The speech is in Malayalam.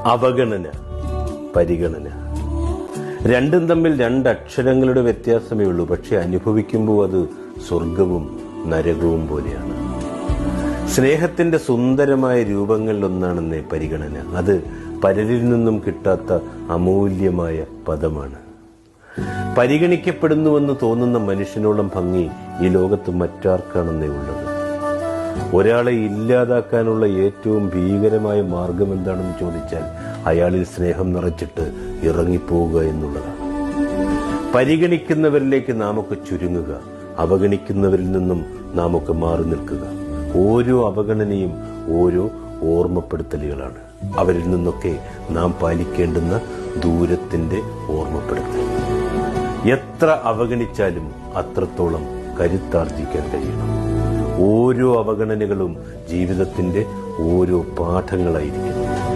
അവഗണന, പരിഗണന, രണ്ടും തമ്മിൽ രണ്ടക്ഷരങ്ങളുടെ വ്യത്യാസമേ ഉള്ളൂ. പക്ഷെ അനുഭവിക്കുമ്പോൾ അത് സ്വർഗവും നരകവും പോലെയാണ്. സ്നേഹത്തിന്റെ സുന്ദരമായ രൂപങ്ങളിലൊന്നാണെന്നേ പരിഗണന. അത് പലരിൽ നിന്നും കിട്ടാത്ത അമൂല്യമായ പദമാണ്. പരിഗണിക്കപ്പെടുന്നുവെന്ന് തോന്നുന്ന മനുഷ്യനോളം ഭംഗി ഈ ലോകത്ത് മറ്റാർക്കാണെന്നേ ഉള്ളത്. ഒരാളെ ഇല്ലാതാക്കാനുള്ള ഏറ്റവും ഭീകരമായ മാർഗം എന്താണെന്ന് ചോദിച്ചാൽ അയാളിൽ സ്നേഹം നിറച്ചിട്ട് ഇറങ്ങിപ്പോവുക എന്നുള്ളതാണ്. പരിഗണിക്കുന്നവരിലേക്ക് നാമൊക്കെ ചുരുങ്ങുക, അവഗണിക്കുന്നവരിൽ നിന്നും നാമൊക്കെ മാറി നിൽക്കുക. ഓരോ അവഗണനയും ഓരോ ഓർമ്മപ്പെടുത്തലുകളാണ്. അവരിൽ നിന്നൊക്കെ നാം പാലിക്കേണ്ടുന്ന ദൂരത്തിന്റെ ഓർമ്മപ്പെടുത്തൽ. എത്ര അവഗണിച്ചാലും അത്രത്തോളം കരുത്താർജിക്കാൻ കഴിയണം. ഓരോ അവഗണനകളും ജീവിതത്തിന്റെ ഓരോ പാഠങ്ങളായിരിക്കും.